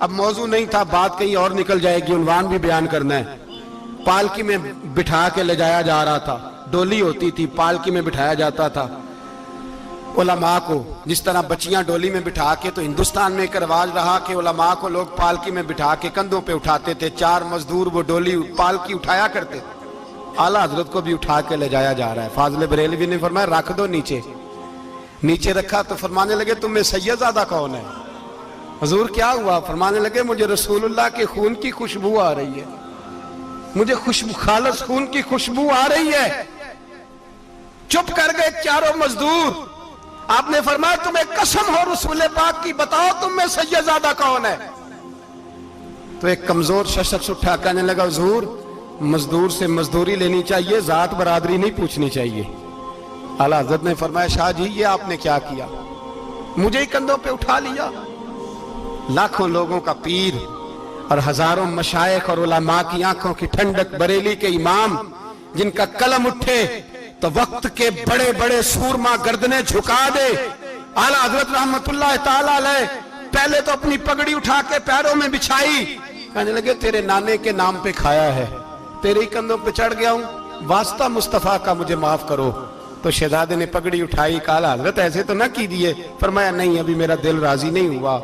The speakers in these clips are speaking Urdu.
اب موضوع نہیں تھا, بات کہیں اور نکل جائے گی, عنوان بھی بیان کرنا ہے. پالکی میں بٹھا کے لے جایا جا رہا تھا, ڈولی ہوتی تھی, پالکی میں بٹھایا جاتا تھا علماء کو. جس طرح بچیاں ڈولی میں بٹھا کے, تو ہندوستان میں ایک رواج رہا کہ علماء کو لوگ پالکی میں بٹھا کے کندھوں پہ اٹھاتے تھے, 4 مزدور وہ ڈولی پالکی اٹھایا کرتے. اعلیٰ حضرت کو بھی اٹھا کے لے جایا جا رہا ہے. فاضل بریلوی نے فرمایا رکھ دو نیچے. نیچے رکھا تو فرمانے لگے تم میں سید زادہ کون ہے؟ حضور کیا ہوا؟ فرمانے لگے مجھے رسول اللہ کے خون کی خوشبو آ رہی ہے, مجھے خالص خون کی خوشبو آ رہی ہے. چپ کر گئے چاروں مزدور. آپ نے فرمایا تمہیں قسم ہو رسول پاک کی, بتاؤ تم میں سید زادہ کون ہے؟ تو ایک کمزور شخص اٹھا کہنے لگا حضور مزدور سے مزدوری لینی چاہیے, ذات برادری نہیں پوچھنی چاہیے. اعلیٰ حضرت نے فرمایا شاہ جی یہ آپ نے کیا کیا, مجھے ہی کندھوں پہ اٹھا لیا. لاکھوں لوگوں کا پیر اور ہزاروں مشائخ اور علماء کی آنکھوں کی ٹھنڈک, بریلی کے امام جن کا قلم اٹھے تو وقت کے بڑے بڑے سورما گردنیں جھکا دے. اعلیٰ حضرت رحمت اللہ تعالیٰ علیہ پہلے تو اپنی پگڑی اٹھا کے پیروں میں بچھائی, کہنے لگے تیرے نانے کے نام پہ کھایا ہے, تیرے ہی کندھوں پہ چڑھ گیا ہوں, واسطہ مصطفیٰ کا مجھے معاف کرو. تو شہزادے نے پگڑی اٹھائی, کہا اعلیٰ حضرت ایسے تو نہ کیجیے. فرمایا نہیں ابھی میرا دل راضی نہیں ہوا.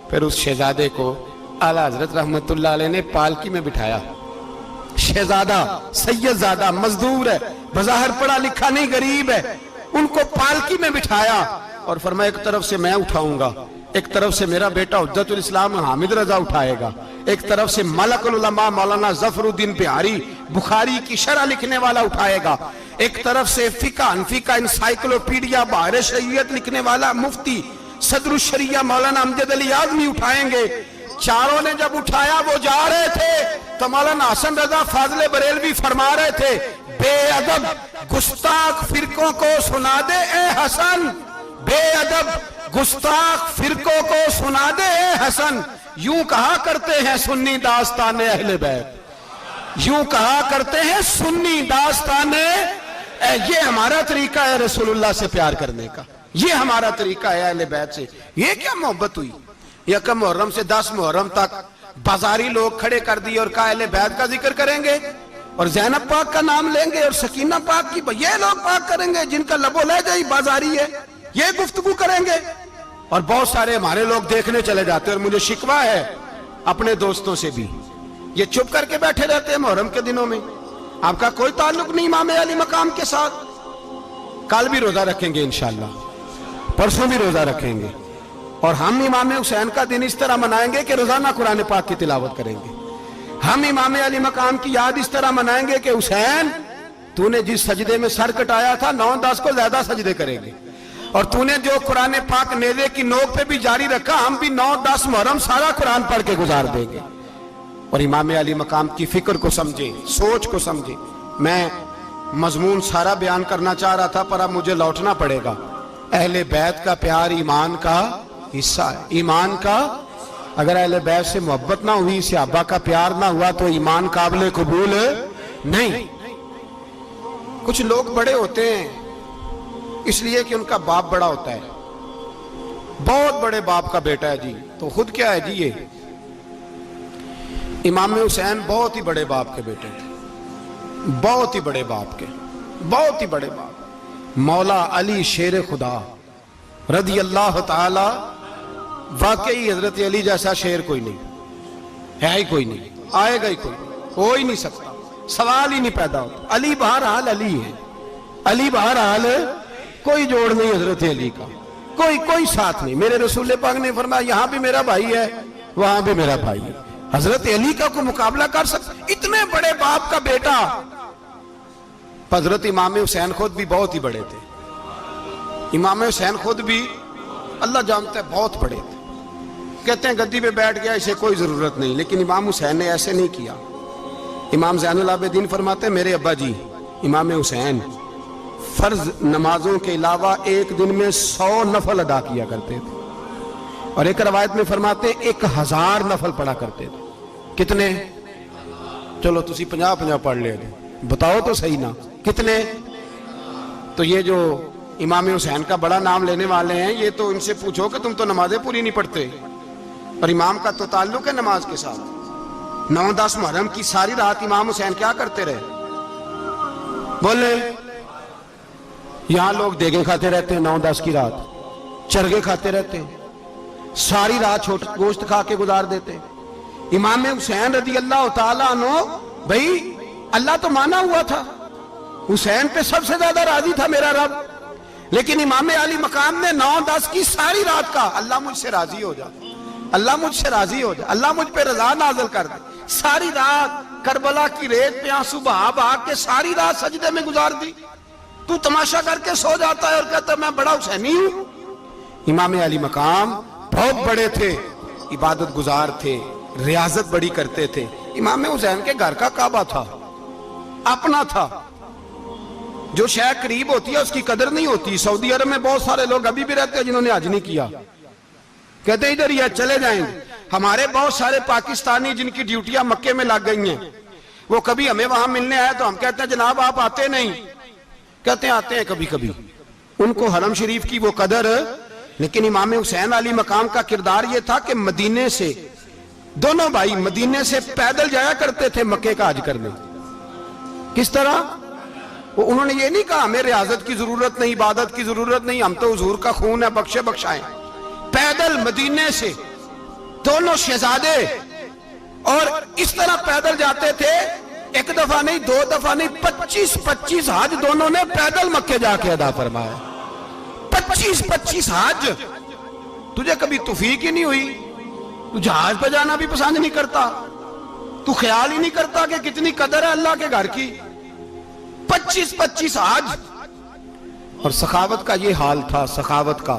پھر اس شہزادے کو اعلیٰ حضرت رحمت اللہ علیہ نے پالکی میں بٹھایا. شہزادہ سید زادہ مزدور ہے, بظاہر پڑھا لکھا نہیں, غریب ہے, ان کو پالکی میں بٹھایا اور فرمایا ایک طرف سے میں اٹھاؤں گا, ایک طرف سے میرا بیٹا حجت الاسلام حامد رضا اٹھائے گا, ایک طرف سے ملک العلماء مولانا ظفر الدین بہاری بخاری کی شرح لکھنے والا اٹھائے گا, ایک طرف سے فقہ حنفی کا انسائیکلوپیڈیا بحر شریعت لکھنے والا مفتی صدر الشریعہ مولانا امجد علی اعظمی اٹھائیں گے. چاروں نے جب اٹھایا وہ جا رہے تھے تو مولانا حسن رضا فاضل بریلوی فرما رہے تھے بے ادب گستاخ فرقوں کو سنا دے اے حسن, بے ادب گستاخ فرقوں کو سنا دے اے حسن. یوں کہا کرتے ہیں سنی داستان اہل بیت, یوں کہا کرتے ہیں سنی داستان. یہ ہمارا طریقہ ہے رسول اللہ سے پیار کرنے کا, یہ ہمارا طریقہ ہے اہل بیت سے. یہ کیا محبت ہوئی؟ یکم محرم سے 10 محرم تک بازاری لوگ کھڑے کر دی اور کہا اہل بیت کا ذکر کریں گے اور زینب پاک کا نام لیں گے اور سکینہ پاک کی, یہ لوگ پاک کریں گے جن کا لب و لہجہ ہی بازاری ہے, یہ گفتگو کریں گے. اور بہت سارے ہمارے لوگ دیکھنے چلے جاتے ہیں, اور مجھے شکوہ ہے اپنے دوستوں سے بھی, یہ چپ کر کے بیٹھے رہتے ہیں محرم کے دنوں میں. آپ کا کوئی تعلق نہیں امام علی مقام کے ساتھ. کل بھی روزہ رکھیں گے انشاءاللہ, پرسوں بھی روزہ رکھیں گے, اور ہم امام حسین کا دن اس طرح منائیں گے کہ روزانہ قرآن پاک کی تلاوت کریں گے. ہم امام علی مقام کی یاد اس طرح منائیں گے کہ حسین تو نے جس سجدے میں سر کٹایا تھا 9-10 کو زیادہ سجدے کریں گے, اور تو نے جو قرآن پاک نیزے کی نوک پہ بھی جاری رکھا, ہم بھی 9-10 محرم سارا قرآن پڑھ کے گزار دیں گے. اور امام علی مقام کی فکر کو سمجھے, سوچ کو سمجھے. میں مضمون سارا بیان کرنا چاہ رہا تھا پر اب مجھے لوٹنا پڑے گا. اہل بیت کا پیار ایمان کا حصہ ہے, ایمان کا. اگر اہل بیت سے محبت نہ ہوئی, صحابہ کا پیار نہ ہوا, تو ایمان قابل قبول نہیں. کچھ لوگ بڑے ہوتے ہیں اس لیے کہ ان کا باپ بڑا ہوتا ہے, بہت بڑے باپ کا بیٹا ہے جی, تو خود کیا ہے جی, یہ امام حسین بہت ہی بڑے باپ کے بیٹے تھے, بہت ہی بڑے باپ کے, بہت ہی بڑے باپ. مولا علی شیر خدا رضی اللہ تعالی, واقعی حضرت علی جیسا شیر کوئی نہیں ہے, ہی کوئی نہیں, آئے گا ہی کوئی, ہو ہی نہیں سکتا, سوال ہی نہیں پیدا ہوتا. علی بہرحال علی ہے, علی بہرحال کوئی جوڑ نہیں حضرت علی کا, کوئی ساتھ نہیں. میرے رسول پاک نے فرمایا یہاں بھی میرا بھائی ہے, وہاں بھی میرا بھائی ہے. حضرت علی کا کوئی مقابلہ کر سکتا؟ اتنے بڑے باپ کا بیٹا. حضرت امام حسین خود بھی بہت ہی بڑے تھے, امام حسین خود بھی اللہ جانتا ہے بہت بڑے تھے. کہتے ہیں گدی پہ بیٹھ گیا اسے کوئی ضرورت نہیں, لیکن امام حسین نے ایسے نہیں کیا. امام زین العابدین فرماتے ہیں میرے ابا جی امام حسین فرض نمازوں کے علاوہ ایک دن میں 100 نفل ادا کیا کرتے تھے, اور ایک روایت میں فرماتے 1000 نفل پڑھا کرتے تھے. کتنے؟ چلو تسی 50 پڑھ لے, بتاؤ تو صحیح نا کتنے. تو یہ جو امام حسین کا بڑا نام لینے والے ہیں, یہ تو ان سے پوچھو کہ تم تو نمازیں پوری نہیں پڑھتے. اور امام کا تو تعلق ہے نماز کے ساتھ۔ 9-10 محرم کی ساری رات امام حسین کیا کرتے رہے؟ بولے یہاں لوگ دیگیں کھاتے رہتے ہیں 9-10 کی رات، چرگے کھاتے رہتے ہیں، ساری رات گوشت کھا کے گزار دیتے۔ امام حسین رضی اللہ تعالیٰ عنہ، بھائی اللہ تو مانا ہوا تھا، حسین پہ سب سے زیادہ راضی تھا میرا رب، لیکن امام علی مقام نے 9-10 کی ساری رات کا اللہ مجھ سے راضی ہو جا، اللہ مجھ سے راضی ہو جا، اللہ مجھ پہ رضا نازل کر دے۔ ساری رات کربلا کی ریت پہ آنسو بہا بہا کے ساری رات سجدے میں گزار دی۔ تو تماشا کر کے سو جاتا ہے اور کہتا ہے میں بڑا حسینی ہوں۔ امام علی مقام بہت بڑے تھے، عبادت گزار تھے، ریاضت بڑی کرتے تھے۔ امام حسین کے گھر کا کعبہ تھا، اپنا تھا، جو شے قریب ہوتی ہے اس کی قدر نہیں ہوتی۔ سعودی عرب میں بہت سارے لوگ ابھی بھی رہتے ہیں جنہوں نے حج نہیں کیا، کہتے ہیں ادھر ہی چلے جائیں گے۔ ہمارے بہت سارے پاکستانی جن کی ڈیوٹیاں مکے میں لگ گئی ہیں، وہ کبھی ہمیں وہاں ملنے آئے تو ہم کہتے ہیں جناب آپ آتے نہیں، کہتے ہیں آتے ہیں کبھی کبھی۔ ان کو حرم شریف کی وہ قدر، لیکن امام حسین علی مقام کا کردار یہ تھا کہ مدینے سے دونوں بھائی مدینے سے پیدل جایا کرتے تھے مکے کا حج کرنے۔ کس طرح؟ انہوں نے یہ نہیں کہا ہمیں ریاضت کی ضرورت نہیں، عبادت کی ضرورت نہیں، ہم تو حضور کا خون ہے، بخشے بخشائیں۔ پیدل مدینے سے دونوں شہزادے اور اس طرح پیدل جاتے تھے، ایک دفعہ نہیں، 2 دفعہ نہیں، 25 حج دونوں نے پیدل مکے جا کے ادا فرمایا۔ 25 حج۔ تجھے کبھی توفیق ہی نہیں ہوئی؟ تو جہاز پہ جانا بھی پسند نہیں کرتا، تو خیال ہی نہیں کرتا کہ کتنی قدر ہے اللہ کے گھر کی۔ 25 حج۔ اور سخاوت کا یہ حال تھا، سخاوت کا،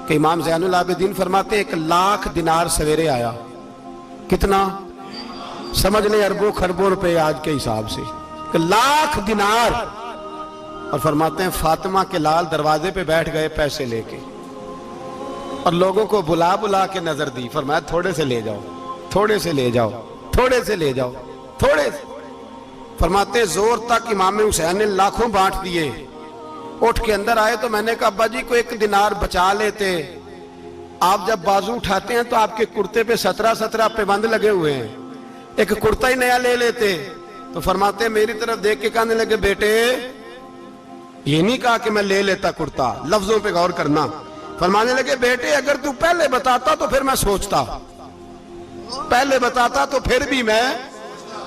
کہ امام زین العابدین فرماتے ہیں 1,00,000 دینار سویرے آیا۔ کتنا؟ سمجھ لیں اربوں خربوں روپے آج کے حساب سے، 1,00,000 دینار۔ اور فرماتے ہیں فاطمہ کے لال دروازے پہ بیٹھ گئے پیسے لے کے، اور لوگوں کو بلا بلا کے نظر دی، فرمایا تھوڑے سے لے جاؤ، تھوڑے سے لے جاؤ، تھوڑے سے لے جاؤ، تھوڑے سے۔ فرماتے ہیں زور تک امام حسین نے لاکھوں بانٹ دیے۔ اٹھ کے اندر آئے تو میں نے کہا ابا جی کو 1 دینار بچا لیتے، آپ جب بازو اٹھاتے ہیں تو آپ کے کرتے پہ 17 پابند لگے ہوئے ہیں، ایک کرتا ہی نیا لے لیتے۔ تو فرماتے ہیں میری طرف دیکھ کے کہنے لگے بیٹے یہ نہیں کہا کہ میں لے لیتا کرتا، لفظوں پہ غور کرنا۔ فرمانے لگے بیٹے اگر تو پہلے بتاتا تو پھر میں سوچتا، پہلے بتاتا تو پھر بھی میں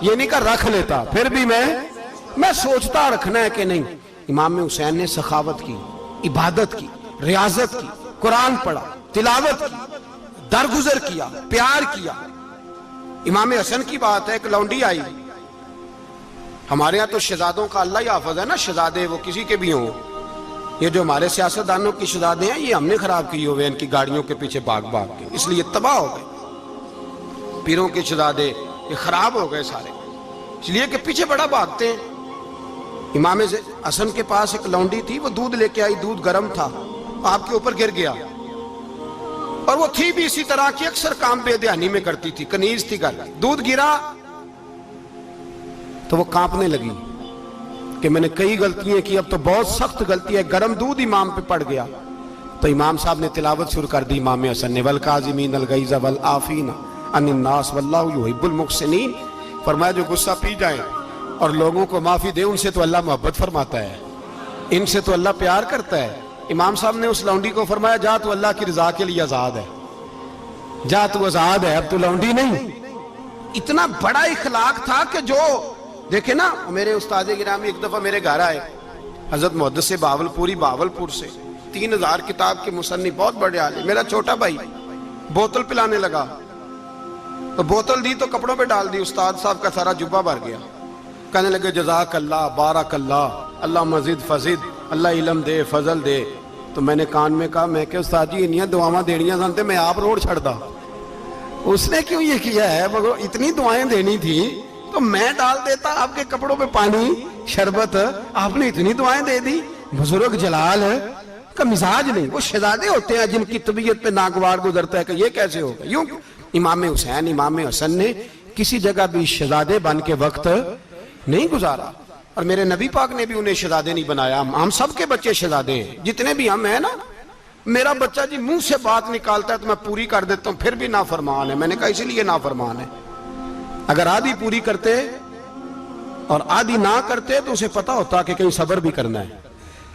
یہ نہیں کہا رکھ لیتا، پھر بھی میں سوچتا رکھنا ہے کہ نہیں۔ امام حسین نے سخاوت کی، عبادت کی، ریاضت کی، قرآن پڑھا، تلاوت کی، درگزر کیا، پیار کیا۔ امام حسن کی بات ہے، ایک لونڈی آئی، ہمارے ہاں تو شہزادوں کا اللہ ہی حافظ ہے نا، شہزادے وہ کسی کے بھی ہوں، یہ جو ہمارے سیاستدانوں کی شہزادے ہیں یہ ہم نے خراب کیے ہوئے ان کی گاڑیوں کے پیچھے بھاگ بھاگ کے، اس لیے تباہ ہو گئے۔ پیروں کے شہزادے یہ خراب ہو گئے سارے، اس لیے کہ پیچھے بڑا بھاگتے ہیں۔ امام حسن کے پاس ایک لونڈی تھی، وہ دودھ لے کے آئی، دودھ گرم تھا، آپ کے اوپر گر گیا، اور وہ تھی بھی اسی طرح کی، اکثر کام بے دھیانی میں کرتی تھی، کنیز تھی گھر، دودھ گرا تو وہ کانپنے لگی کہ میں نے کئی غلطیاں کی، اب تو بہت سخت غلطی ہے، گرم دودھ امام پہ پڑ گیا۔ تو امام صاحب نے تلاوت شروع کر دی امام حسن نے، والکاظمین الغیظ والعافین عن الناس واللہ یحب المحسنین۔ فرمایا جو غصہ پی جائیں اور لوگوں کو معافی دے، ان سے تو اللہ محبت فرماتا ہے، ان سے تو اللہ پیار کرتا ہے۔ امام صاحب نے اس لونڈی کو فرمایا جا تو اللہ کی رضا کے لیے آزاد ہے، جا تو آزاد ہے، اب تو لونڈی نہیں۔ اتنا بڑا اخلاق تھا کہ جو دیکھیں نا، میرے استاد گرامی ایک دفعہ میرے گھر آئے، حضرت محدث بہاولپوری، بہاولپور سے، 3000 کتاب کے مصنف، بہت بڑے عالم، میرا چھوٹا بھائی بوتل پلانے لگا، تو بوتل دی تو کپڑوں پہ ڈال دی، استاد صاحب کا سارا جبہ بھر گیا، کہنے لگے جزاک اللہ، بارک اللہ، اللہ مزید فزید، اللہ علم دے، فضل دے۔ تو میں نے کان میں کہا، میں کہ استاد جی انیاں دعاواں دینیاں سنتے میں آپ روڑ چھڑ دا، اس نے کیوں یہ کیا ہے؟ اتنی دعائیں دینی تھی تو میں ڈال دیتا آپ کے کپڑوں پہ پانی شربت، آپ نے اتنی دعائیں دے دی۔ بزرگ جلال کا مزاج نہیں، وہ شہزادے ہوتے ہیں جن کی طبیعت پہ ناگوار گزرتا ہے کہ یہ کیسے ہوگا۔ یوں امام حسین، امام حسن نے کسی جگہ بھی شہزادے بن کے وقت نہیں گزارا، اور میرے نبی پاک نے بھی انہیں شہزادے نہیں بنایا۔ ہم سب کے بچے شہزادے ہیں، جتنے بھی ہم ہیں نا، میرا بچہ جی منہ سے بات نکالتا ہے تو میں پوری کر دیتا ہوں، پھر بھی نافرمان ہے۔ میں نے کہا اسی لیے نافرمان ہے، اگر آدھی پوری کرتے اور آدھی نہ کرتے تو اسے پتا ہوتا کہ کہیں صبر بھی کرنا ہے۔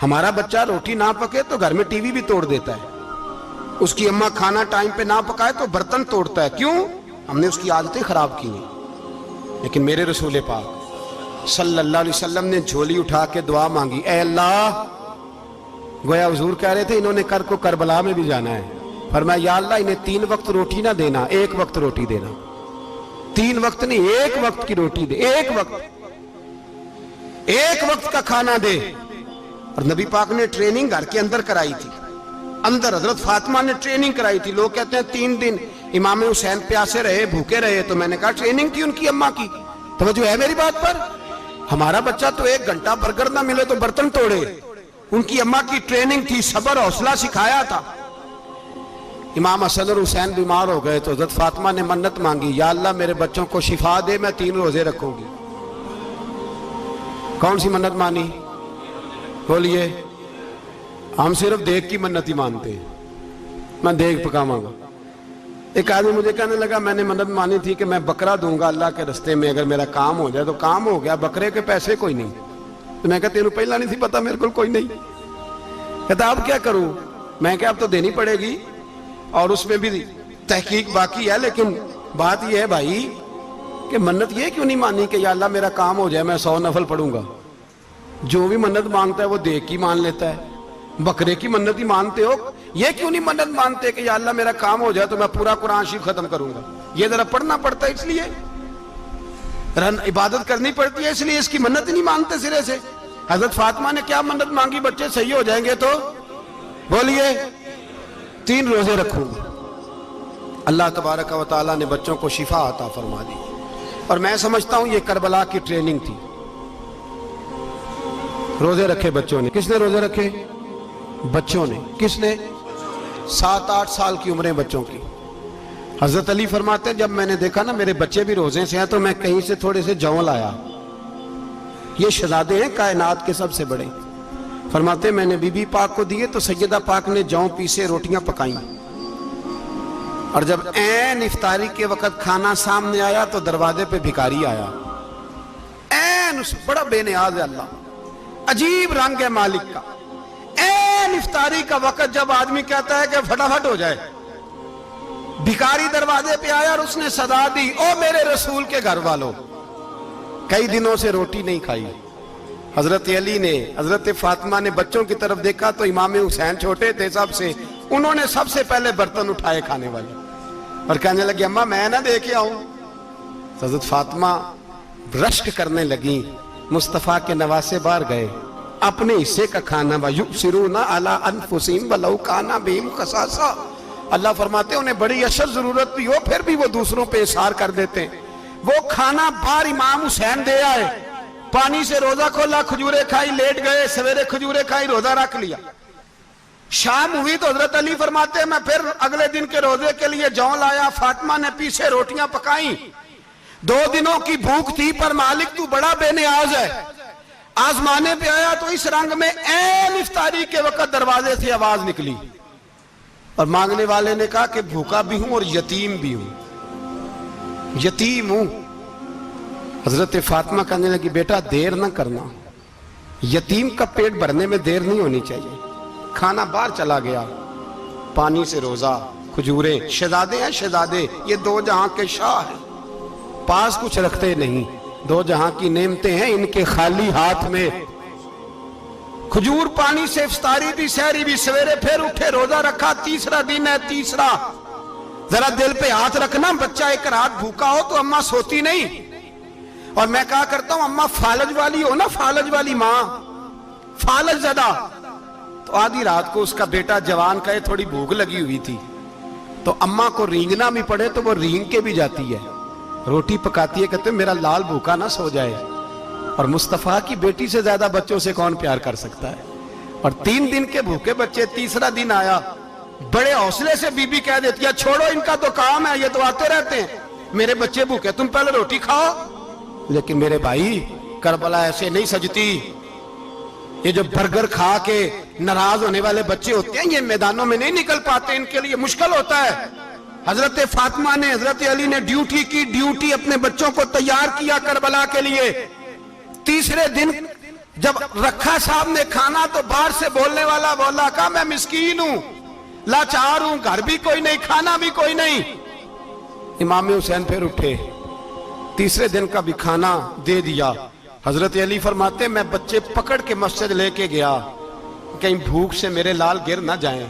ہمارا بچہ روٹی نہ پکے تو گھر میں ٹی وی بھی توڑ دیتا ہے، اس کی اماں کھانا ٹائم پہ نہ پکائے تو برتن توڑتا ہے۔ کیوں؟ ہم نے اس کی عادتیں خراب کی ہیں۔ لیکن میرے رسول پاک صلی اللہ علیہ وسلم نے جھولی اٹھا کے دعا مانگی، اے اللہ، گویا حضور کہہ رہے تھے انہوں نے کر کو کربلا میں بھی جانا ہے، فرمایا یا اللہ انہیں 3 وقت روٹی نہ دینا، 1 وقت روٹی دینا، 3 وقت نہیں، 1 وقت کی روٹی دے، 1 وقت کا کھانا دے۔ اور نبی پاک نے ٹریننگ گھر کے اندر کرائی تھی، اندر حضرت فاطمہ نے ٹریننگ کرائی تھی۔ لوگ کہتے ہیں 3 دن امام حسین پیاسے رہے، بھوکے رہے، تو میں نے کہا ٹریننگ تھی ان کی اماں کی۔ توجہ ہے میری بات پر؟ ہمارا بچہ تو 1 گھنٹہ برگر نہ ملے تو برتن توڑے، ان کی اماں کی ٹریننگ تھی، صبر حوصلہ سکھایا تھا۔ امام حسن اور حسین بیمار ہو گئے تو حضرت فاطمہ نے منت مانگی، یا اللہ میرے بچوں کو شفا دے، میں 3 روزے رکھوں گی۔ کون سی منت مانی؟ بولیے۔ ہم صرف دیکھ کی منت ہی مانتے ہیں، میں دیکھ پکاواں گا۔ ایک آدمی مجھے کہنے لگا میں نے منت مانی تھی کہ میں بکرا دوں گا اللہ کے رستے میں، اگر میرا کام ہو جائے تو کام ہو گیا، بکرے کے پیسے کوئی نہیں۔ تو میں کہا تینوں پہلا نہیں تھی پتا، میرے کو کوئی نہیں۔ کہتا اب کیا کروں؟ میں کہا اب تو دینی پڑے گی، اور اس میں بھی تحقیق باقی ہے، لیکن بات یہ ہے بھائی کہ منت یہ کیوں نہیں مانی کہ یا اللہ میرا کام ہو جائے میں 100 نفل پڑھوں گا؟ جو بھی منت مانگتا ہے وہ دیکھ کی مان لیتا ہے، بکرے کی منت ہی مانتے ہو، یہ کیوں نہیں منت مانتے کہ یا اللہ میرا کام ہو جائے تو میں پورا قرآن شریف ختم کروں گا؟ یہ ذرا پڑھنا پڑتا ہے، اس لیے عبادت کرنی پڑتی ہے، اس لیے اس کی منت ہی نہیں مانتے سرے سے۔ حضرت فاطمہ نے کیا منت مانگی؟ بچے صحیح ہو جائیں گے تو بولیے 3 روزے رکھوں گا۔ اللہ تبارک و تعالیٰ نے بچوں کو شفا عطا فرما دی، اور میں سمجھتا ہوں یہ کربلا کی ٹریننگ تھی۔ روزے رکھے بچوں نے، کس نے روزے رکھے؟ بچوں نے۔ کس نے؟ 7-8 سال کی عمریں بچوں کی۔ حضرت علی فرماتے ہیں جب میں نے دیکھا نا میرے بچے بھی روزے سے ہیں تو میں کہیں سے تھوڑے سے جوں لایا، یہ شہزادے ہیں کائنات کے سب سے بڑے۔ فرماتے ہیں میں نے بی بی پاک کو دیے تو سیدہ پاک نے جوں پیسے روٹیاں پکائیں، اور جب عین افطاری کے وقت کھانا سامنے آیا تو دروازے پہ بھکاری آیا، عین بڑا بے نیاز ہے اللہ، عجیب رنگ ہے مالک کا۔ عین افطاری کا وقت جب آدمی کہتا ہے کہ فٹافٹ ہو جائے، بھکاری دروازے پہ آیا اور اس نے صدا دی، او میرے رسول کے گھر والوں، کئی دنوں سے روٹی نہیں کھائی۔ حضرت علی نے، حضرت فاطمہ نے بچوں کی طرف دیکھا تو امام حسین چھوٹے تھے سب سے، انہوں نے سب سے پہلے برتن اٹھائے کھانے والے، اور کہنے لگے اماں میں نہ دے کے آؤں؟ حضرت فاطمہ رشک کرنے لگیں، مصطفیٰ کے نواسے باہر گئے، اپنے حصے کا کھانا وَيُؤْثِرُونَ عَلَىٰ أَنفُسِهِمْ وَلَوْ كَانَ بِهِمْ خَصَاصَةٌ، اللہ فرماتے ہیں انہیں بڑی اشد ضرورت بھی ہو پھر بھی وہ دوسروں پہ اثار کر دیتے ہیں۔ وہ کھانا باہر امام حسین دے آئے، پانی سے روزہ کھولا، کھجورے کھائی، لیٹ گئے، سویرے کھجورے کھائی، روزہ رکھ لیا۔ شام ہوئی تو حضرت علی فرماتے ہیں میں پھر اگلے دن کے روزے کے لیے جوں لایا، فاطمہ نے پیچھے روٹیاں پکائیں، 2 دنوں کی بھوک تھی پر مالک تو بڑا بے نیاز ہے۔ آزمانے پہ آیا تو اس رنگ میں عین افطاری کے وقت دروازے سے آواز نکلی، اور مانگنے والے نے کہا کہ بھوکا بھی ہوں اور یتیم بھی ہوں، یتیم ہوں۔ حضرت فاطمہ کہنے لگی بیٹا دیر نہ کرنا، یتیم کا پیٹ بھرنے میں دیر نہیں ہونی چاہیے۔ کھانا باہر چلا گیا، پانی سے روزہ، کھجورے، شہزادے ہیں شہزادے، یہ 2 جہاں کے شاہ ہیں، پاس کچھ رکھتے نہیں، 2 جہاں کی نعمتیں ہیں ان کے خالی ہاتھ میں۔ کھجور پانی سے افطاری بھی، سحری بھی، سویرے پھر اٹھے، روزہ رکھا، تیسرا دن ہے، تیسرا۔ ذرا دل پہ ہاتھ رکھنا، بچہ ایک رات بھوکا ہو تو اماں سوتی نہیں، اور میں کہا کرتا ہوں اماں فالج والی ہو نا، فالج والی ماں، فالج زدہ، تو آدھی رات کو اس کا بیٹا جوان کہے تھوڑی بھوک لگی ہوئی تھی، تو اماں کو رینگنا بھی پڑے تو وہ رینگ کے بھی جاتی ہے، روٹی پکاتی ہے، کہتے ہیں میرا لال بھوکا نہ سو جائے۔ اور مصطفیٰ کی بیٹی سے زیادہ بچوں سے کون پیار کر سکتا ہے؟ اور 3 دن کے بھوکے بچے، تیسرا دن آیا، بڑے حوصلے سے بی بی کہہ دیتی ہے چھوڑو ان کا تو کام ہے، یہ تو آتے رہتے ہیں، میرے بچے بھوکے، تم پہلے روٹی کھاؤ۔ لیکن میرے بھائی کربلا ایسے نہیں سجتی، یہ جو برگر کھا کے ناراض ہونے والے بچے ہوتے ہیں یہ میدانوں میں نہیں نکل پاتے، ان کے لیے مشکل ہوتا ہے۔ حضرت فاطمہ نے، حضرت علی نے ڈیوٹی کی، ڈیوٹی اپنے بچوں کو تیار کیا کربلا کے لیے۔ تیسرے دن جب رکھا صاحب نے کھانا تو باہر سے بولنے والا بولا، کہا میں مسکین ہوں، لاچار ہوں، گھر بھی کوئی نہیں، کھانا بھی کوئی نہیں۔ امام حسین پھر اٹھے، تیسرے دن کا بھی کھانا دے دیا۔ حضرت علی فرماتے میں بچے پکڑ کے مسجد لے کے گیا، کہیں بھوک سے میرے لال گر نہ جائیں۔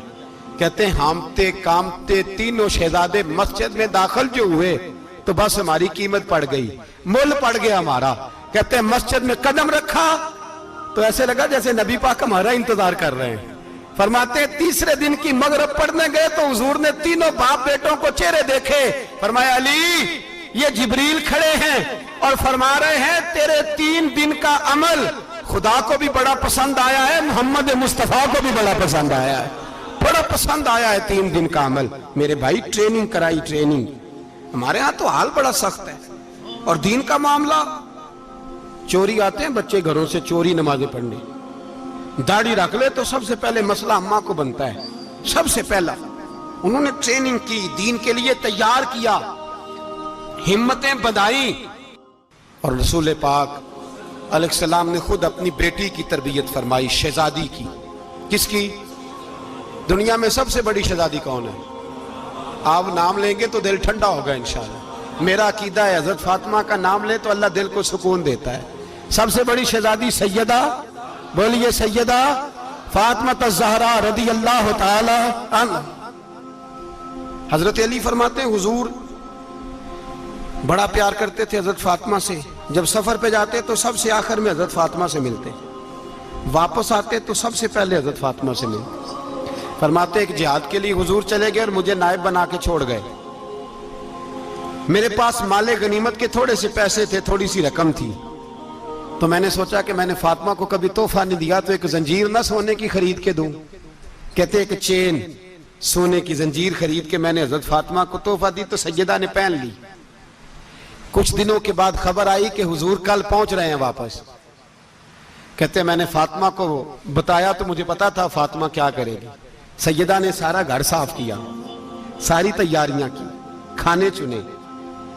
کہتے ہیں ہامتے کامتے تینوں شہزادے مسجد میں داخل جو ہوئے تو بس ہماری قیمت پڑ گئی، مول پڑ گیا ہمارا۔ کہتے ہیں مسجد میں قدم رکھا تو ایسے لگا جیسے نبی پاک ہمارا انتظار کر رہے ہیں۔ فرماتے ہیں تیسرے دن کی مغرب پڑھنے گئے تو حضور نے تینوں باپ بیٹوں کو چہرے دیکھے، فرمایا علی یہ جبریل کھڑے ہیں اور فرما رہے ہیں تیرے 3 دن کا عمل خدا کو بھی بڑا پسند آیا ہے، محمد مصطفیٰ کو بھی بڑا پسند آیا ہے، بڑا پسند آیا ہے 3 دن کا عمل۔ میرے بھائی ٹریننگ کرائی، ٹریننگ۔ ہمارے ہاں تو حال بڑا سخت ہے، اور دین کا معاملہ، چوری آتے ہیں بچے گھروں سے چوری نمازیں پڑھنے، داڑھی رکھ لے تو سب سے پہلے مسئلہ اماں کو بنتا ہے، سب سے پہلا۔ انہوں نے ٹریننگ کی، دین کے لیے تیار کیا، ہمتیں بدھائیں، اور رسول پاک علیہ السلام نے خود اپنی بیٹی کی تربیت فرمائی، شہزادی کی۔ کس کی؟ دنیا میں سب سے بڑی شہزادی کون ہے؟ آپ نام لیں گے تو دل ٹھنڈا ہوگا انشاءاللہ۔ میرا عقیدہ ہے حضرت فاطمہ کا نام لے تو اللہ دل کو سکون دیتا ہے۔ سب سے بڑی شہزادی سیدہ، بولیے سیدہ فاطمہ الزہرا رضی اللہ تعالی عنہ۔ حضرت علی فرماتے ہیں حضور بڑا پیار کرتے تھے حضرت فاطمہ سے، جب سفر پہ جاتے تو سب سے آخر میں حضرت فاطمہ سے ملتے، واپس آتے تو سب سے پہلے حضرت فاطمہ سے ملتے۔ فرماتے ایک جہاد کے لیے حضور چلے گئے اور مجھے نائب بنا کے چھوڑ گئے، میرے پاس مال غنیمت کے تھوڑے سے پیسے تھے، تھوڑی سی رقم تھی، تو میں نے سوچا کہ میں نے فاطمہ کو کبھی تحفہ نہیں دیا تو ایک زنجیر نہ سونے کی خرید کے دوں۔ کہتے ایک چین سونے کی زنجیر خرید کے میں نے حضرت فاطمہ کو تحفہ دی تو سیدہ نے پہن لی۔ کچھ دنوں کے بعد خبر آئی کہ حضور کل پہنچ رہے ہیں واپس۔ کہتے میں نے فاطمہ کو بتایا تو مجھے پتا تھا فاطمہ کیا کرے گی۔ سیدہ نے سارا گھر صاف کیا، ساری تیاریاں کی، کھانے چنے،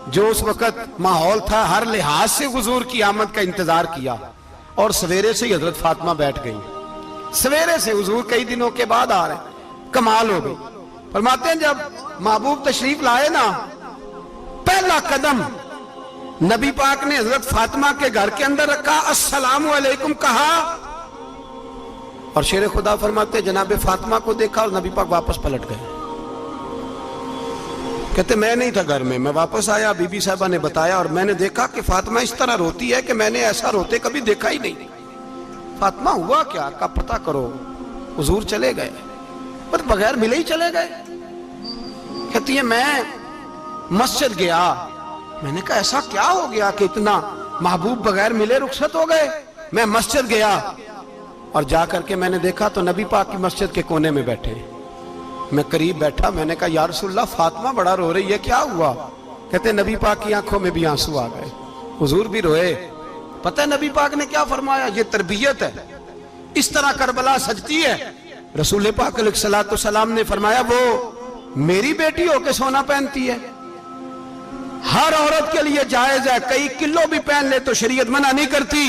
جو اس وقت ماحول تھا ہر لحاظ سے حضور کی آمد کا انتظار کیا، اور سویرے سے ہی حضرت فاطمہ بیٹھ گئی۔ سویرے سے حضور کئی دنوں کے بعد آ رہے ہیں، کمال ہو گئی۔ فرماتے ہیں جب محبوب تشریف لائے نا، پہلا قدم نبی پاک نے حضرت فاطمہ کے گھر کے اندر رکھا، السلام علیکم کہا، اور شیر خدا فرماتے جناب فاطمہ کو دیکھا اور نبی پاک واپس پلٹ گئے۔ کہتے میں نہیں تھا گھر میں واپس آیا، بی بی صاحبہ نے بتایا اور میں نے دیکھا کہ فاطمہ اس طرح روتی ہے کہ میں نے ایسا روتے کبھی دیکھا ہی نہیں۔ فاطمہ ہوا کیا؟ کا پتہ کرو۔ حضور چلے گئے، پر بغیر ملے ہی چلے گئے۔ کہتی ہے میں مسجد گیا، میں نے کہا ایسا کیا ہو گیا کہ اتنا محبوب بغیر ملے رخصت ہو گئے؟ میں مسجد گیا اور جا کر کے میں نے دیکھا تو نبی پاک کی مسجد کے کونے میں بیٹھے۔ میں قریب بیٹھا، میں نے کہا یا رسول اللہ فاطمہ بڑا رو رہی ہے، کیا ہوا؟ کہتے نبی پاک کی آنکھوں میں بھی آنسو آ گئے، حضور بھی روئے۔ پتہ ہے نبی پاک نے کیا فرمایا؟ یہ تربیت ہے، اس طرح کربلا سجتی ہے۔ رسول پاک علیہ السلام نے فرمایا وہ میری بیٹی ہو کے سونا پہنتی ہے، ہر عورت کے لیے جائز ہے، کئی کلو بھی پہن لے تو شریعت منع نہیں کرتی۔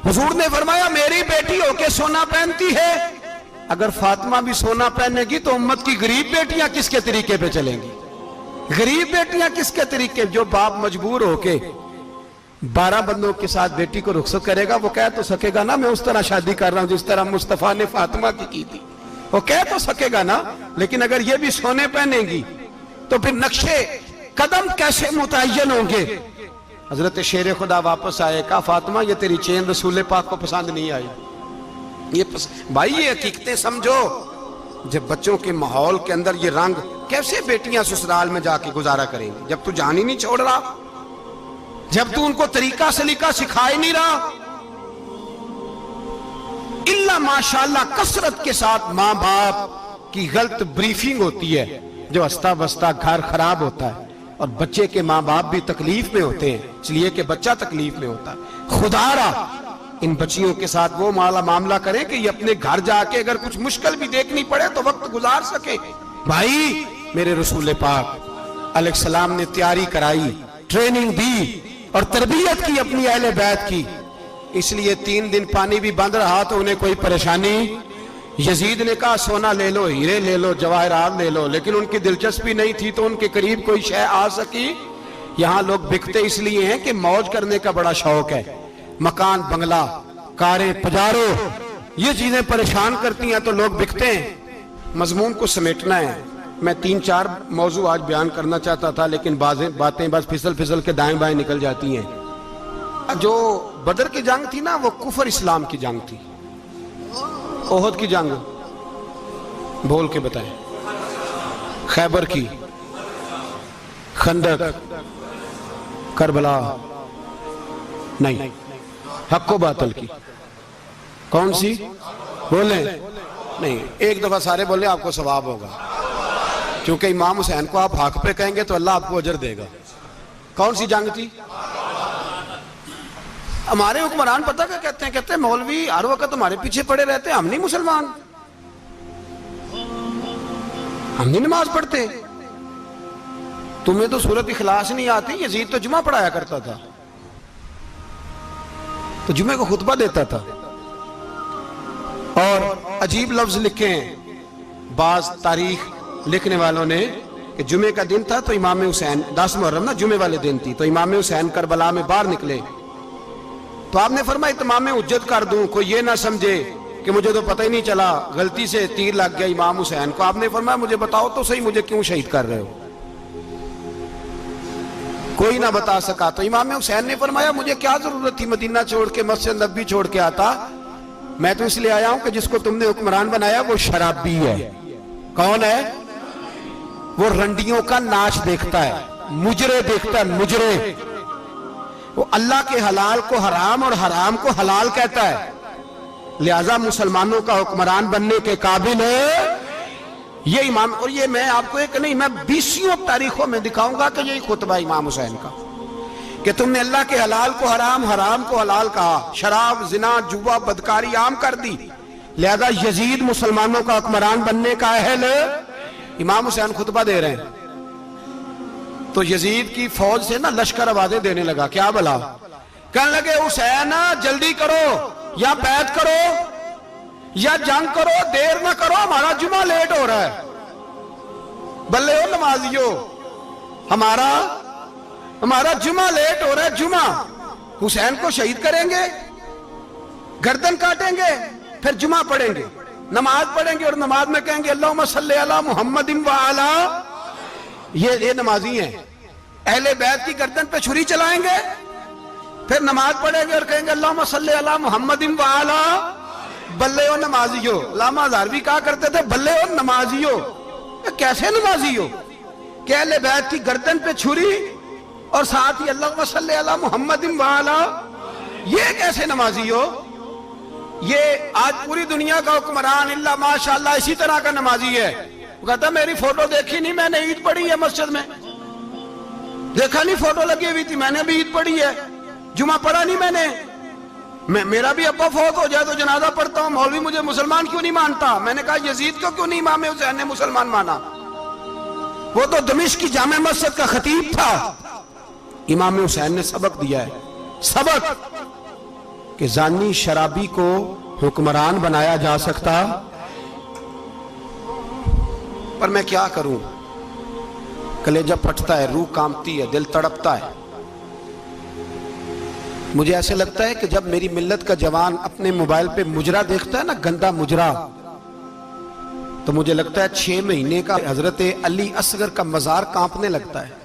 حضور نے فرمایا میری بیٹی ہو کے سونا پہنتی ہے، اگر فاطمہ بھی سونا پہنے گی تو امت کی غریب بیٹیاں کس کے طریقے پہ چلیں گی؟ غریب بیٹیاں کس کے طریقے؟ جو باپ مجبور ہو کے 12 بندوں کے ساتھ بیٹی کو رخصت کرے گا وہ کہہ تو سکے گا نا میں اس طرح شادی کر رہا ہوں جس طرح مصطفیٰ نے فاطمہ کی تھی، وہ کہہ تو سکے گا نا، لیکن اگر یہ بھی سونے پہنے گی تو پھر نقشے قدم کیسے متعین ہوں گے؟ حضرت شیر خدا واپس آئے، کہا فاطمہ یہ تیری چین رسول پاک کو پسند نہیں آئی۔ بھائی یہ حقیقتیں سمجھو، جب بچوں کے ماحول کے اندر یہ رنگ، کیسے بیٹیاں سسرال میں جا کے گزارا کریں گی جب تو جان ہی نہیں چھوڑ رہا، جب تو ان کو طریقہ سلیقہ سکھا ہی نہیں رہا؟ اللہ ماشاءاللہ کثرت کے ساتھ ماں باپ کی غلط بریفنگ ہوتی ہے، جو ہستا بستا گھر خراب ہوتا ہے، اور بچے کے ماں باپ بھی تکلیف میں ہوتے ہیں، اس لیے کہ بچہ تکلیف میں ہوتا ہے۔ خدا را ان بچیوں کے ساتھ وہ معاملہ کریں کہ یہ اپنے گھر جا کے اگر کچھ مشکل بھی دیکھنی پڑے تو وقت گزار سکے. بھائی میرے رسول پاک علیہ السلام نے تیاری کرائی، ٹریننگ دی اور تربیت کی اپنی اہل بیت کی، اس لیے 3 دن پانی بھی بند رہا تو انہیں کوئی پریشانی. یزید نے کہا سونا لے لو، ہیرے لے لو، جواہرات لے لو، لیکن ان کی دلچسپی نہیں تھی تو ان کے قریب کوئی شے آ سکی. یہاں لوگ بکتے اس لیے ہیں کہ موج کرنے کا بڑا شوق ہے، مکان بنگلہ کاریں پجارو یہ چیزیں پریشان کرتی ہیں تو لوگ بکتے ہیں. مضمون کو سمیٹنا ہے. میں 3-4 موضوع آج بیان کرنا چاہتا تھا لیکن باتیں بس پھسل کے دائیں بائیں نکل جاتی ہیں. جو بدر کی جنگ تھی نا وہ کفر اسلام کی جنگ تھی. احد کی جنگ بول کے بتائیں. خیبر کی، خندق، کربلا نہیں، حق و باطل کی. کون سی بولیں؟ نہیں، ایک دفعہ سارے بولیں آپ کو ثواب ہوگا، کیونکہ امام حسین کو آپ حق پہ کہیں گے تو اللہ آپ کو اجر دے گا. کون سی جنگ تھی؟ ہمارے حکمران پتہ کیا کہتے ہیں مولوی ہر وقت ہمارے پیچھے پڑے رہتے ہیں، ہم نہیں مسلمان، ہم نہیں نماز پڑھتے. تمہیں تو سورۃ اخلاص نہیں آتی. یزید تو جمعہ پڑھایا کرتا تھا، تو جمعے کو خطبہ دیتا تھا. اور عجیب لفظ لکھے ہیں بعض تاریخ لکھنے والوں نے کہ جمعے کا دن تھا تو امام حسین 10 محرم نا جمعے والے دن تھی، تو امام حسین کربلا میں باہر نکلے تو آپ نے فرمایا اتمام حجت کر دوں، کوئی یہ نہ سمجھے کہ مجھے تو پتہ ہی نہیں چلا غلطی سے تیر لگ گیا امام حسین کو. آپ نے فرمایا مجھے بتاؤ تو صحیح مجھے کیوں شہید کر رہے ہو؟ کوئی نہ بتا سکا. تو امام حسین نے فرمایا مجھے کیا ضرورت تھی مدینہ چھوڑ کے مسجد نبوی چھوڑ کے آتا، میں تو اس لیے آیا ہوں کہ جس کو تم نے حکمران بنایا وہ شرابی ہے. کون ہے؟ وہ رنڈیوں کا ناچ دیکھتا ہے، مجرے دیکھتا ہے، مجرے. وہ اللہ کے حلال کو حرام اور حرام کو حلال کہتا ہے، لہذا مسلمانوں کا حکمران بننے کے قابل ہے یہ امام. اور یہ میں آپ کو ایک نہیں، میں 20 تاریخوں میں دکھاؤں گا کہ یہی خطبہ امام حسین کا کہ تم نے اللہ کے حلال کو حرام، حرام کو حلال کہا، شراب، زنا، جوا، بدکاری عام کر دی، لہذا یزید مسلمانوں کا حکمران بننے کا اہل. امام حسین خطبہ دے رہے ہیں تو یزید کی فوج سے نا لشکر آوازیں دینے لگا. کیا بلا؟ کہنے لگے حسین جلدی کرو، یا بیعت کرو یا جنگ کرو، دیر نہ کرو، ہمارا جمعہ لیٹ ہو رہا ہے. بلے ہو نمازیو، ہمارا جمعہ لیٹ ہو رہا ہے. جمعہ حسین کو شہید کریں گے، گردن کاٹیں گے، پھر جمعہ پڑھیں گے، نماز پڑھیں گے اور نماز میں کہیں گے اللہم صلی علی محمد وعلا. یہ نمازی ہیں. اہل بیت کی گردن پہ چھری چلائیں گے، پھر نماز پڑھیں گے اور کہیں گے اللہم صلی علی محمد وعلا. بلے ہو نمازیو. علامہ ہزاروی کہا کرتے تھے بلے ہو نمازیو. کیسے نمازیو کہ اہل بیت کی گردن پہ چھری اور ساتھ ہی اللہم صلی علی محمد وعلا؟ یہ کیسے نمازی ہو؟ یہ آج پوری دنیا کا حکمران اللہ ماشاءاللہ اسی طرح کا نمازی ہے. وہ کہتا میری فوٹو دیکھی نہیں، میں نے عید پڑھی ہے مسجد میں، دیکھا نہیں فوٹو لگی ہوئی تھی، میں نے بھی عید پڑھی ہے، جمعہ پڑھا نہیں میں نے. میرا بھی ابا فوت ہو جائے تو جنازہ پڑھتا ہوں، مولوی مجھے مسلمان کیوں نہیں مانتا؟ میں نے کہا یزید کو کیوں نہیں امام حسین نے مسلمان مانا؟ وہ تو دمشق کی جامع مسجد کا خطیب تھا. امام حسین نے سبق دیا ہے، سبق کہ زانی شرابی کو حکمران بنایا جا سکتا. پر میں کیا کروں، کلیجہ پھٹتا ہے، روح کانپتی ہے، دل تڑپتا ہے. مجھے ایسے لگتا ہے کہ جب میری ملت کا جوان اپنے موبائل پہ مجرا دیکھتا ہے نا، گندا مجرا، تو مجھے لگتا ہے 6 مہینے کا حضرت علی اصغر کا مزار کانپنے لگتا ہے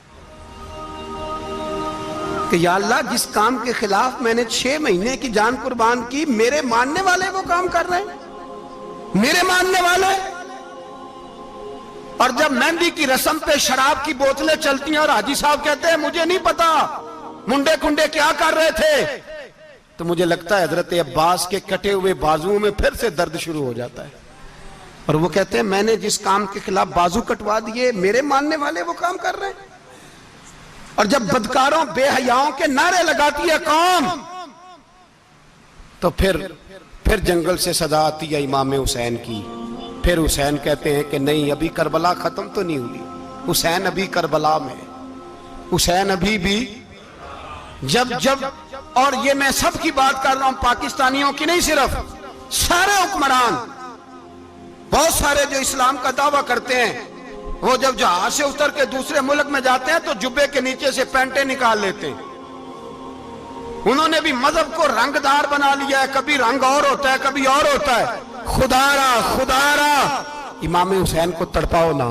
کہ یا اللہ جس کام کے خلاف میں نے 6 مہینے کی جان قربان کی، میرے ماننے والے وہ کام کر رہے ہیں، میرے ماننے والے. اور جب مہندی کی رسم پہ شراب کی بوتلیں چلتی ہیں اور حاجی صاحب کہتے ہیں مجھے نہیں پتا منڈے کنڈے کیا کر رہے تھے، تو مجھے لگتا ہے حضرت عباس کے کٹے ہوئے بازوؤں میں پھر سے درد شروع ہو جاتا ہے. اور وہ کہتے ہیں میں نے جس کام کے خلاف بازو کٹوا دیے، میرے ماننے والے وہ کام کر رہے ہیں. اور جب بدکاروں بے حیاؤں کے نعرے لگاتی ہے قوم تو پھر جنگل سے صدا آتی ہے امام حسین کی. پھر حسین کہتے ہیں کہ نہیں، ابھی کربلا ختم تو نہیں ہوئی، حسین ابھی کربلا میں، حسین ابھی بھی جب اور یہ میں سب کی بات کر رہا ہوں، پاکستانیوں کی نہیں، صرف سارے حکمران، بہت سارے جو اسلام کا دعویٰ کرتے ہیں، وہ جب جہاز سے اتر کے دوسرے ملک میں جاتے ہیں تو جبے کے نیچے سے پینٹیں نکال لیتے ہیں. انہوں نے بھی مذہب کو رنگدار بنا لیا ہے، کبھی رنگ اور ہوتا ہے کبھی اور ہوتا ہے. خدا را امام حسین کو تڑپاؤ نہ،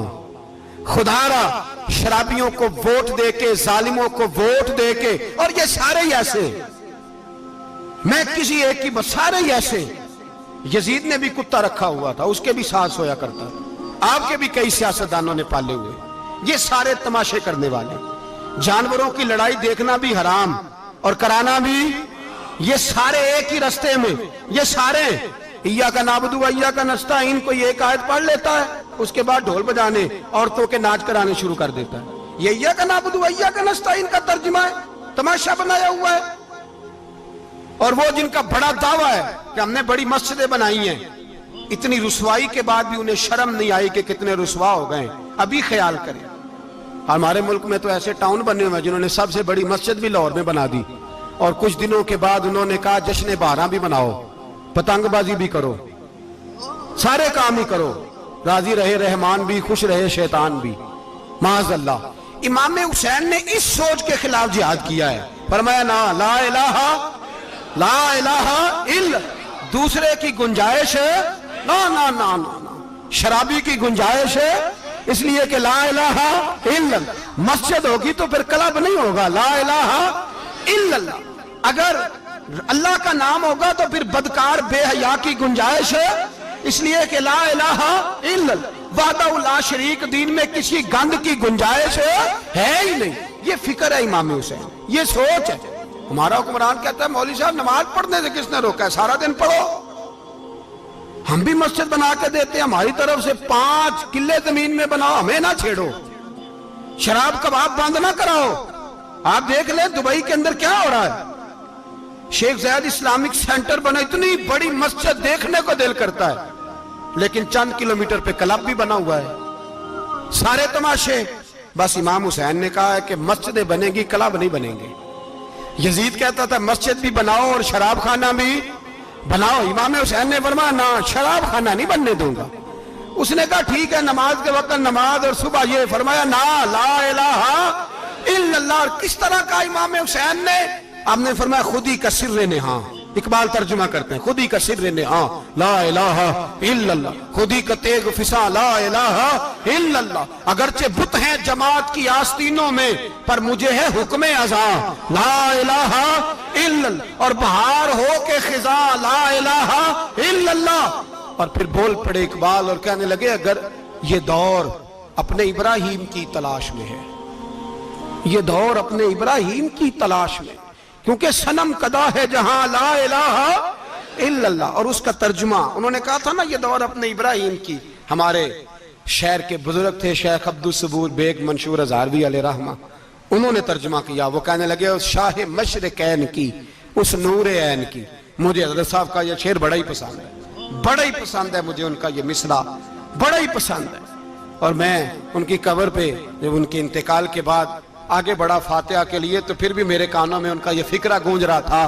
خدا را شرابیوں کو ووٹ دے کے، ظالموں کو ووٹ دے کے، اور یہ سارے ہی ایسے، میں کسی ایک کی بس، سارے ہی ایسے. یزید نے بھی کتا رکھا ہوا تھا، اس کے بھی ساتھ سویا کرتا تھا، آپ کے بھی کئی سیاستدانوں نے پالے ہوئے. یہ سارے تماشے کرنے والے، جانوروں کی لڑائی دیکھنا بھی حرام اور کرانا بھی، یہ سارے ایک ہی رستے میں، یہ سارے ایاک نعبد و ایاک نستعین کوئی ایک آیت پڑھ لیتا ہے، اس کے بعد ڈھول بجانے، عورتوں کے ناچ کرانے شروع کر دیتا ہے. یہ ایاک نعبد و ایاک نستعین کا ترجمہ ہے، تماشا بنایا ہوا ہے. اور وہ جن کا بڑا دعویٰ ہے کہ ہم نے بڑی مسجدیں بنائی ہیں، اتنی رسوائی کے بعد بھی انہیں شرم نہیں آئی کہ کتنے رسوا ہو گئے. ابھی خیال کریں، ہمارے ملک میں تو ایسے ٹاؤن بنے ہوئے ہیں جنہوں نے سب سے بڑی مسجد بھی لاہور میں بنا دی، اور کچھ دنوں کے بعد انہوں نے کہا جشن بہاراں بھی بناؤ، پتنگ بازی بھی کرو، سارے کام ہی کرو، راضی رہے رحمان بھی، خوش رہے شیطان بھی. معاذ اللہ. امام حسین نے اس سوچ کے خلاف جہاد کیا ہے، فرمایا نا لا الہ الا، دوسرے کی گنجائش ہے نا، شرابی کی گنجائش ہے، اس لیے کہ لا الہ الا، مسجد ہوگی تو پھر کلب نہیں ہوگا. لا الہ الا اللہ، اگر اللہ کا نام ہوگا تو پھر بدکار بے حیا کی گنجائش ہے، اس لیے کہ لا الہ الا اللہ، وحدہ لا شریک، دین میں کسی گند کی گنجائش ہے ہی نہیں. یہ فکر ہے امام حسین، یہ سوچ ہے. ہمارا حکمران کہتا ہے مولوی صاحب نماز پڑھنے سے کس نے روکا ہے، سارا دن پڑھو. ہم بھی مسجد بنا کے دیتے ہیں، ہماری طرف سے 5 کلے زمین میں بناؤ، ہمیں نہ چھیڑو. شراب کباب بند نہ کراؤ. آپ دیکھ لیں دبئی کے اندر کیا ہو رہا ہے، شیخ زید اسلامک سینٹر بنا، اتنی بڑی مسجد دیکھنے کو دل کرتا ہے، لیکن چند کلومیٹر پہ کلب بھی بنا ہوا ہے، سارے تماشے. بس امام حسین نے کہا ہے کہ مسجدیں بنے گی، کلب نہیں بنیں گے. یزید کہتا تھا مسجد بھی بناؤ اور شراب خانہ بھی بناؤ. امام حسین نے فرمایا نہ، شراب خانہ نہیں بننے دوں گا. اس نے کہا ٹھیک ہے، نماز کے وقت نماز اور صبح یہ. فرمایا نا لا الہ الا اللہ. اور کس طرح کا امام حسین نے، آپ نے فرمایا خود ہی کا سر نہاں. اقبال ترجمہ کرتے ہیں، خود ہی کا سر نہاں لا الہ الا اللہ، خود ہی کا تیغ فساں لا الہ الا اللہ. اگرچہ بت ہیں جماعت کی آستینوں میں، پر مجھے ہے حکم ازاں لا الہ الا اللہ. اور بہار ہو کے خزاں لا الہ الا اللہ. اور پھر بول پڑے اقبال اور کہنے لگے اگر یہ دور اپنے ابراہیم کی تلاش میں ہے، یہ دور اپنے ابراہیم کی تلاش میں، کیونکہ صنم کدا ہے جہاں لا الہ الا اللہ. اور اس کا ترجمہ انہوں نے کہا تھا نا یہ دور اپنے ابراہیم کی. ہمارے شہر کے بزرگ تھے شیخ عبدالصبور بیگ منشور ہزاروی علیہ رحمہ، انہوں نے ترجمہ کیا. وہ کہنے لگے اس شاہ مشرقین کی، اس نور عین کی. مجھے حضرت صاحب کا یہ شعر بڑا ہی پسند ہے، بڑا ہی پسند ہے مجھے، ان کا یہ مصرع بڑا ہی پسند ہے. اور میں ان کی قبر پہ جب ان کے انتقال کے بعد آگے بڑھا فاتحہ کے لیے تو پھر بھی میرے کانوں میں ان کا یہ فکرہ گونج رہا تھا.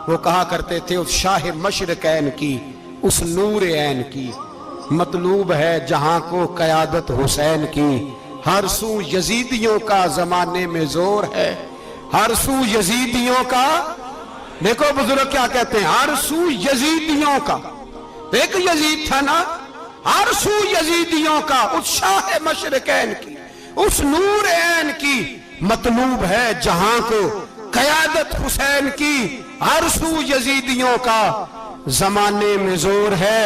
وہ کہا کرتے تھے اس شاہ مشرقین کی، اس نور عین کی، مطلوب ہے جہاں کو قیادت حسین کی. ہر سو یزیدیوں کا زمانے میں زور ہے، ہر سو یزیدیوں کا. دیکھو بزرگ کیا کہتے ہیں، ہر سو یزیدیوں کا. ایک یزید تھا نا، ہر سو یزیدیوں کا، اس شاہ مشرقین کی، اس نور عین کی. مطلوب ہے جہاں کو قیادت حسین کی. ہر سو یزیدیوں کا زمانے میں زور ہے،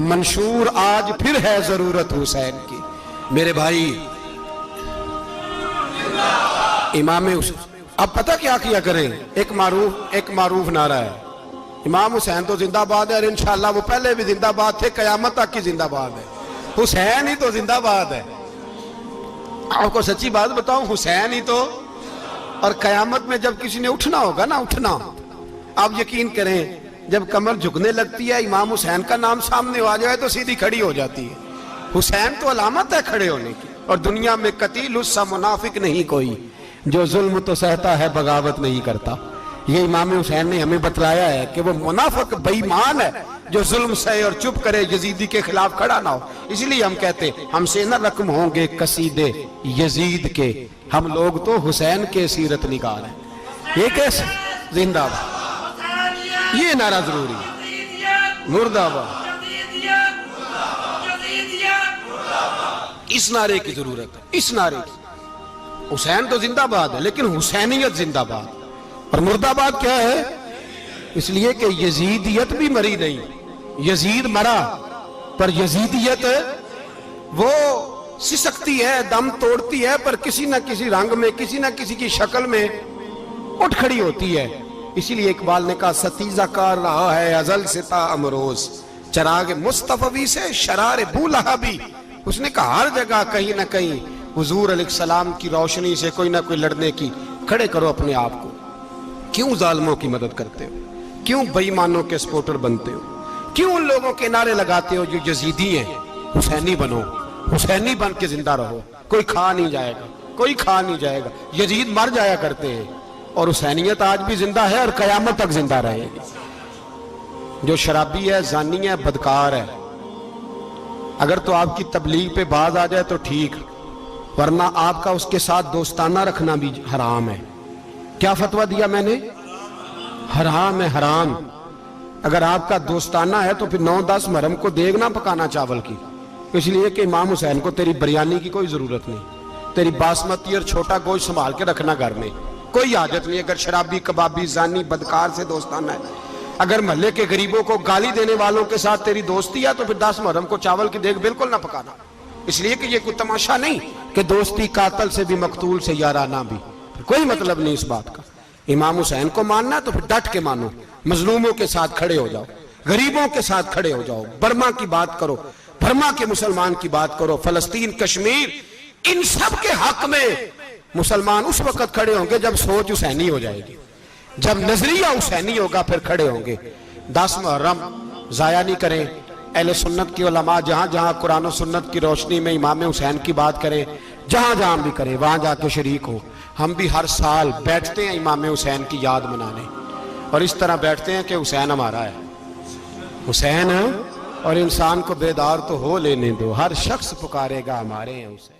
منشور آج پھر ہے ضرورت حسین کی. میرے بھائی امام حسین، اب پتہ کیا کیا کریں، ایک معروف نعرہ ہے، امام حسین تو زندہ باد ہے، اور انشاءاللہ وہ پہلے بھی زندہ باد تھے، قیامت تک کی زندہ باد ہے. حسین ہی تو زندہ باد ہے. آپ کو سچی بات بتاؤں، حسین ہی تو. اور قیامت میں جب کسی نے اٹھنا ہوگا نا، اٹھنا، آپ یقین کریں جب کمر جھکنے لگتی ہے امام حسین کا نام سامنے آ جائے تو سیدھی کھڑی ہو جاتی ہے۔ حسین تو علامت ہے کھڑے ہونے کی۔ اور دنیا میں قتیل اس سا منافق نہیں کوئی جو ظلم تو سہتا ہے بغاوت نہیں کرتا۔ یہ امام حسین نے ہمیں بتلایا ہے کہ وہ منافق بے ایمان ہے جو ظلم سہے اور چپ کرے، یزیدی کے خلاف کھڑا نہ ہو۔ اس لیے ہم کہتے ہم سے نہ رقم ہوں گے قصیدے یزید کے، ہم لوگ تو حسین کے سیرت نگار ہیں۔ یہ کیسے زندہ باد، یہ نعرہ ضروری ہے، مردہ آباد، اس نعرے کی ضرورت ہے، اس نعرے کی۔ حسین تو زندہ باد ہے لیکن حسینیت زندہ باد، اور مردہ آباد کیا ہے؟ اس لیے کہ یزیدیت بھی مری نہیں، یزید مرا پر یزیدیت وہ سسکتی ہے، دم توڑتی ہے، پر کسی نہ کسی رنگ میں، کسی نہ کسی کی شکل میں اٹھ کھڑی ہوتی ہے۔ اسی لیے اقبال نے کہا ستیزہ کار رہا ہے ازل سے تا امروز، چراغ مصطفی سے شرار بولہبی۔ اس نے کہا ہر جگہ کہیں نہ کہیں حضور علیہ السلام کی روشنی سے کوئی نہ کوئی لڑنے کی کھڑے کرو اپنے آپ کو۔ کیوں ظالموں کی مدد کرتے ہو؟ کیوں بے ایمانوں کے سپورٹر بنتے ہو؟ کیوں ان لوگوں کے نعرے لگاتے ہو جو یزیدی ہیں؟ حسینی بنو، حسینی بن کے زندہ رہو، کوئی کھا نہیں جائے گا، کوئی کھا نہیں جائے گا۔ یزید مر جایا کرتے ہیں اور حسینیت آج بھی زندہ ہے اور قیامت تک زندہ رہے گی۔ جو شرابی ہے، زانی ہے، بدکار ہے، اگر تو آپ کی تبلیغ پہ باز آ جائے تو ٹھیک، ورنہ آپ کا اس کے ساتھ دوستانہ رکھنا بھی حرام ہے۔ کیا فتویٰ دیا میں نے؟ حرام ہے، حرام۔ اگر آپ کا دوستانہ ہے تو پھر 9-10 محرم کو دیگ نہ پکانا چاول کی، اس لیے کہ امام حسین کو تیری بریانی کی کوئی ضرورت نہیں، تیری باسمتی اور چھوٹا گوشت سنبھال کے رکھنا گھر میں، کوئی حاجت نہیں۔ اگر شرابی، کبابی، زانی، بدکار سے دوستانہ ہے، اگر محلے کے غریبوں کو گالی دینے والوں کے ساتھ تیری دوستی ہے تو پھر 10 محرم کو چاول کی دیگ بالکل نہ پکانا، اس لیے کہ یہ کوئی تماشا نہیں کہ دوستی قاتل سے بھی مقتول سے یارانہ بھی، کوئی مطلب نہیں اس بات کا۔ امام حسین کو ماننا تو پھر ڈٹ کے مانو، مظلوموں کے ساتھ کھڑے ہو جاؤ، غریبوں کے ساتھ کھڑے ہو جاؤ، برما کی بات کرو، برما کے مسلمان کی بات کرو، فلسطین، کشمیر، ان سب کے حق میں مسلمان اس وقت کھڑے ہوں گے جب سوچ حسینی ہو جائے گی، جب نظریہ حسینی ہوگا پھر کھڑے ہوں گے۔ 10 محرم ضائع نہیں کریں۔ اہل سنت کی علماء جہاں جہاں قرآن و سنت کی روشنی میں امام حسین کی بات کریں، جہاں جہاں بھی کریں، وہاں جا کے شریک ہو۔ ہم بھی ہر سال بیٹھتے ہیں امام حسین کی یاد منانے، اور اس طرح بیٹھتے ہیں کہ حسین ہمارا ہے، حسین ہے، اور انسان کو بیدار تو ہو لینے دو، ہر شخص پکارے گا ہمارے ہیں حسین۔